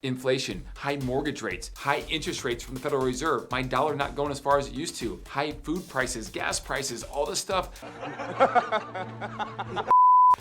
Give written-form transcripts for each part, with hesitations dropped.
Inflation, high mortgage rates, high interest rates from the Federal Reserve, my dollar not going as far as it used to, high food prices, gas prices, all this stuff.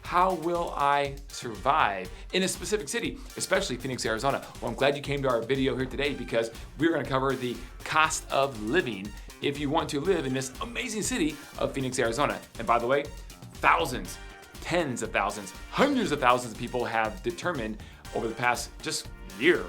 How will I survive in a specific city, especially Phoenix, Arizona? Well, I'm glad you came to our video here today because we're going to cover the cost of living if you want to live in this amazing city of Phoenix, Arizona. And by the way, thousands, tens of thousands, hundreds of thousands of people have determined over the past just year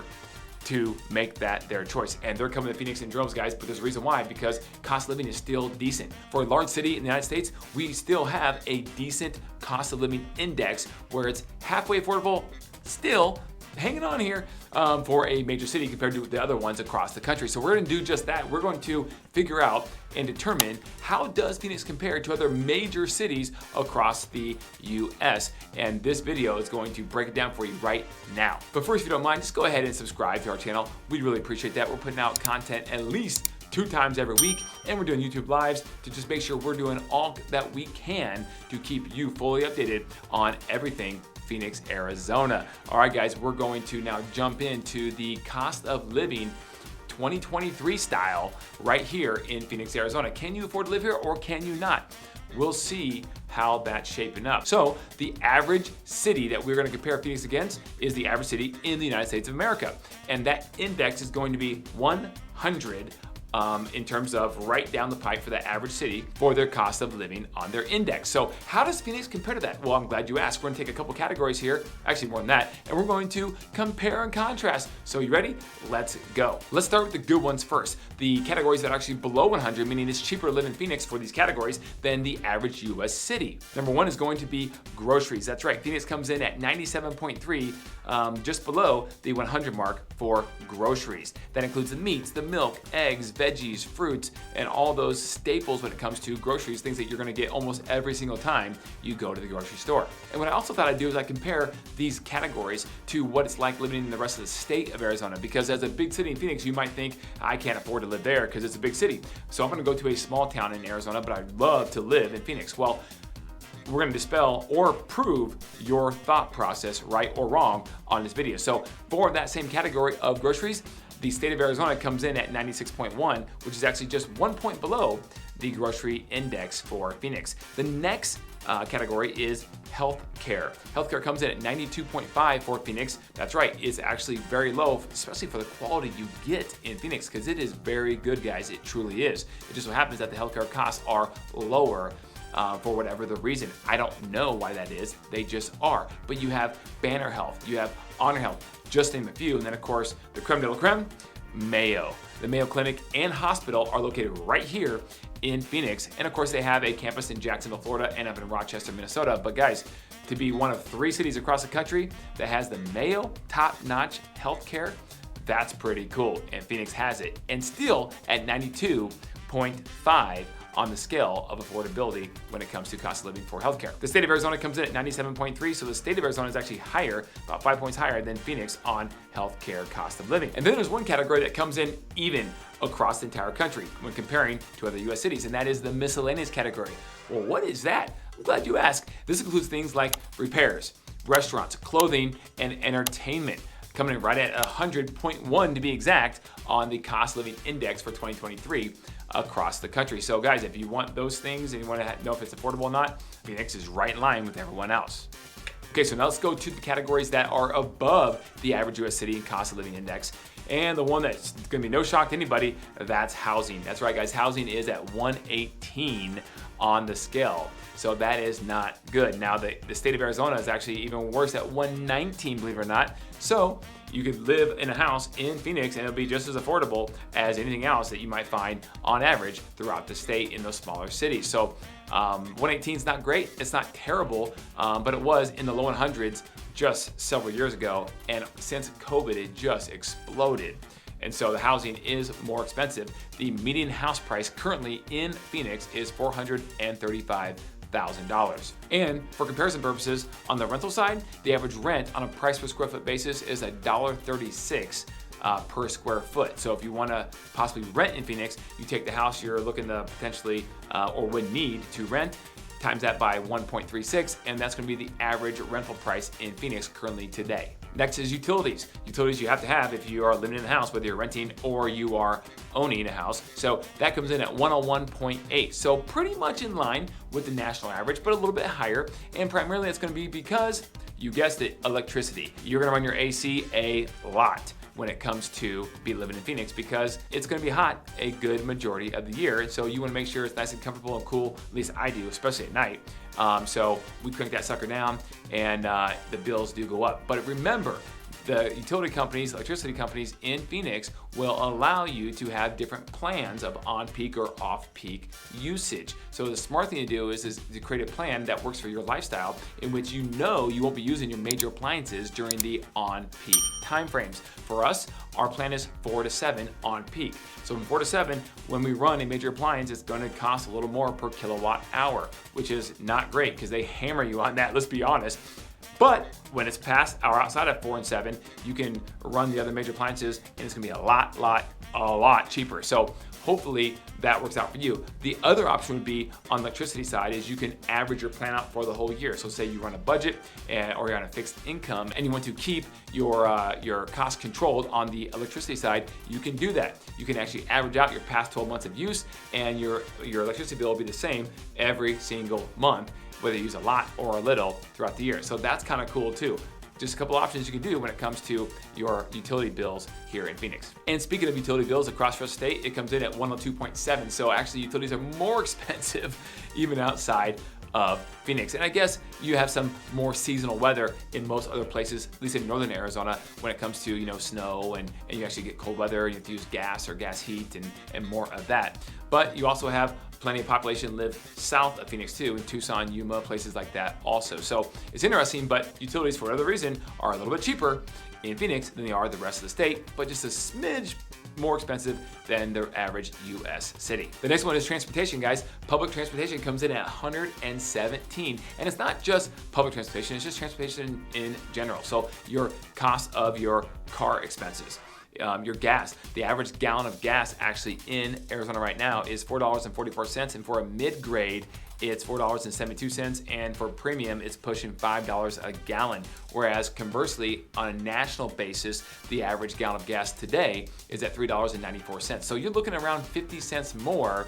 to make that their choice. And they're coming to Phoenix in droves, guys, but there's a reason why, because cost of living is still decent. For a large city in the United States, we still have a decent cost of living index where it's halfway affordable, still hanging on here for a major city compared to the other ones across the country. So we're gonna do just that. We're going to figure out and determine how does Phoenix compare to other major cities across the US. And this video is going to break it down for you right now. But first, if you don't mind, just go ahead and subscribe to our channel. We'd really appreciate that. We're putting out content at least 2 times every week, and we're doing YouTube lives to just make sure we're doing all that we can to keep you fully updated on everything Phoenix, Arizona. All right, guys, we're going to now jump into the cost of living 2023 style right here in Phoenix, Arizona. Can you afford to live here or can you not? We'll see how that's shaping up. So the average city that we're going to compare Phoenix against is the average city in the United States of America. And that index is going to be 100 in terms of right down the pipe for the average city for their cost of living on their index. So how does Phoenix compare to that? Well, I'm glad you asked. We're gonna take a couple categories here, actually more than that, and we're going to compare and contrast. So you ready? Let's go. Let's start with the good ones first. The categories that are actually below 100, meaning it's cheaper to live in Phoenix for these categories than the average US city. Number one is going to be groceries. That's right, Phoenix comes in at 97.3, just below the 100 mark for groceries. That includes the meats, the milk, eggs, veggies, fruits, and all those staples when it comes to groceries, things that you're gonna get almost every single time you go to the grocery store. And what I also thought I'd do is I compare these categories to what it's like living in the rest of the state of Arizona, because as a big city in Phoenix, you might think, I can't afford to live there because it's a big city. So I'm gonna go to a small town in Arizona, but I'd love to live in Phoenix. Well, we're gonna dispel or prove your thought process, right or wrong, on this video. So for that same category of groceries, the state of Arizona comes in at 96.1, which is actually just 1 point below the grocery index for Phoenix. The next category is healthcare. Healthcare comes in at 92.5 for Phoenix. That's right, it's actually very low, especially for the quality you get in Phoenix, because it is very good, guys. It truly is. It just so happens that the healthcare costs are lower for whatever the reason. I don't know why that is, they just are. But you have Banner Health, you have Honor Health, just to name a few, and then of course, the creme de la creme, Mayo. The Mayo Clinic and Hospital are located right here in Phoenix, and of course they have a campus in Jacksonville, Florida, and up in Rochester, Minnesota. But guys, to be one of 3 cities across the country that has the Mayo top-notch healthcare, that's pretty cool, and Phoenix has it, and still at 92.5 on the scale of affordability when it comes to cost of living for healthcare. The state of Arizona comes in at 97.3, so the state of Arizona is actually higher, about 5 points higher than Phoenix on healthcare cost of living. And then there's one category that comes in even across the entire country when comparing to other US cities, and that is the miscellaneous category. Well, what is that? I'm glad you asked. This includes things like repairs, restaurants, clothing, and entertainment, coming in right at 100.1 to be exact on the cost of living index for 2023 across the country. So guys, if you want those things and you want to know if it's affordable or not, Phoenix is right in line with everyone else. Okay, so now let's go to the categories that are above the average US city cost of living index. And the one that's gonna be no shock to anybody, that's housing. That's right, guys, housing is at 118 on the scale. So that is not good. Now, the state of Arizona is actually even worse at 119, believe it or not. So you could live in a house in Phoenix and it'll be just as affordable as anything else that you might find on average throughout the state in those smaller cities. So 118 is not great, it's not terrible, but it was in the low 100s just several years ago, and since COVID, it just exploded. And so the housing is more expensive. The median house price currently in Phoenix is $435,000. And for comparison purposes, on the rental side, the average rent on a price per square foot basis is $1.36 per square foot. So if you want to possibly rent in Phoenix, you take the house you're looking to potentially or would need to rent, times that by 1.36, and that's going to be the average rental price in Phoenix currently today. Next is utilities. Utilities you have to have if you are living in the house, whether you're renting or you are owning a house. So that comes in at 101.8. So pretty much in line with the national average, but a little bit higher. And primarily it's going to be because, you guessed it, electricity. You're going to run your AC a lot when it comes to be living in Phoenix, because it's going to be hot a good majority of the year. So you want to make sure it's nice and comfortable and cool. At least I do, especially at night. So we crank that sucker down, and the bills do go up. But remember, the utility companies, electricity companies in Phoenix will allow you to have different plans of on-peak or off-peak usage. So the smart thing to do is to create a plan that works for your lifestyle, in which you know you won't be using your major appliances during the on-peak timeframes. For us, our plan is 4 to 7 on-peak. So from 4 to 7, when we run a major appliance, it's going to cost a little more per kilowatt hour, which is not great because they hammer you on that, let's be honest. But when it's past or outside of 4 and 7, you can run the other major appliances, and it's gonna be a lot cheaper. So hopefully that works out for you. The other option would be on the electricity side is you can average your plan out for the whole year. So say you run a budget or you're on a fixed income and you want to keep your costs controlled on the electricity side, you can do that. You can actually average out your past 12 months of use, and your electricity bill will be the same every single month, whether you use a lot or a little throughout the year. So that's kind of cool too. Just a couple options you can do when it comes to your utility bills here in Phoenix. And speaking of utility bills across the state, it comes in at 102.7. So actually utilities are more expensive even outside of Phoenix. And I guess you have some more seasonal weather in most other places, at least in northern Arizona, when it comes to, snow and you actually get cold weather. You have to use gas or gas heat and more of that. But you also have plenty of population live south of Phoenix too, in Tucson, Yuma, places like that also. So it's interesting, but utilities for whatever reason are a little bit cheaper in Phoenix than they are the rest of the state, but just a smidge more expensive than their average US city. The next one is transportation, guys. Public transportation comes in at 117. And it's not just public transportation, it's just transportation in general. So your cost of your car expenses. Your gas, the average gallon of gas actually in Arizona right now is $4.44, and for a mid-grade, it's $4.72, and for premium, it's pushing $5 a gallon. Whereas conversely, on a national basis, the average gallon of gas today is at $3.94. So you're looking around 50 cents more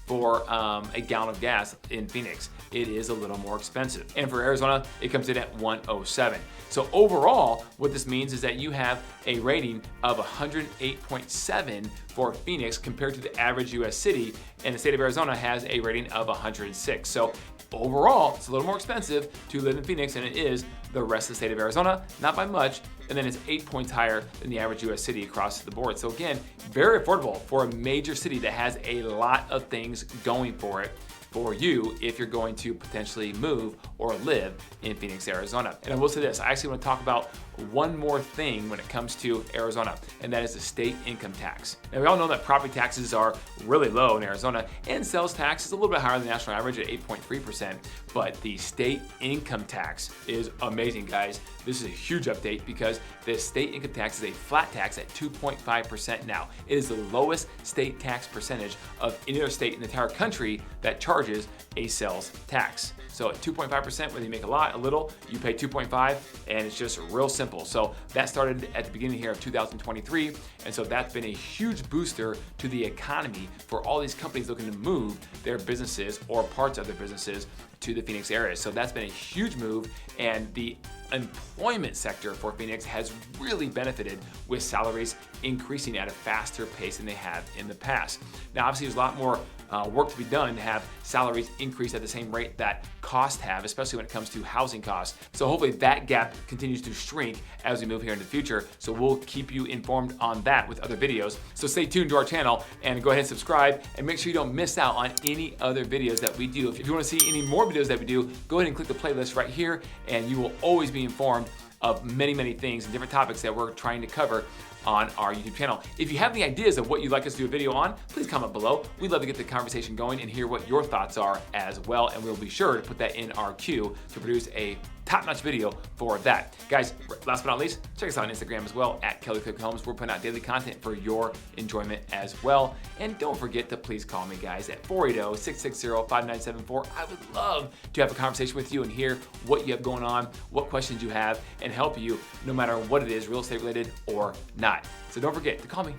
for a gallon of gas in Phoenix. It is a little more expensive. And for Arizona, it comes in at 107. So overall, what this means is that you have a rating of 108.7 for Phoenix compared to the average US city, and the state of Arizona has a rating of 106. So overall, it's a little more expensive to live in Phoenix than it is the rest of the state of Arizona, not by much, and then it's 8 points higher than the average US city across the board. So again, very affordable for a major city that has a lot of things going for it for you if you're going to potentially move or live in Phoenix, Arizona. And I will say this, I actually want to talk about one more thing when it comes to Arizona, and that is the state income tax. Now we all know that property taxes are really low in Arizona, and sales tax is a little bit higher than the national average at 8.3%, but the state income tax is amazing, guys. This is a huge update because the state income tax is a flat tax at 2.5% now. It is the lowest state tax percentage of any other state in the entire country that charges a sales tax. So at 2.5%, whether you make a lot, a little, you pay 2.5, and it's just real simple. So that started at the beginning here of 2023, and so that's been a huge booster to the economy for all these companies looking to move their businesses or parts of their businesses to the Phoenix area. So that's been a huge move, and the employment sector for Phoenix has really benefited with salaries increasing at a faster pace than they have in the past. Now, obviously, there's a lot more work to be done to have salaries increase at the same rate that costs have, especially when it comes to housing costs. So hopefully that gap continues to shrink as we move here into the future. So we'll keep you informed on that with other videos. So stay tuned to our channel and go ahead and subscribe, and make sure you don't miss out on any other videos that we do. If you want to see any more videos that we do, go ahead and click the playlist right here, and you will always be informed of many, many things and different topics that we're trying to cover on our YouTube channel. If you have any ideas of what you'd like us to do a video on, please comment below. We'd love to get the conversation going and hear what your thoughts are as well, and we'll be sure to put that in our queue to produce a top-notch video for that. Guys, last but not least, check us out on Instagram as well at Kelly Cook Homes. We're putting out daily content for your enjoyment as well. And don't forget to please call me, guys, at 480-660-5974. I would love to have a conversation with you and hear what you have going on, what questions you have, and help you no matter what it is, real estate related or not. So don't forget to call me.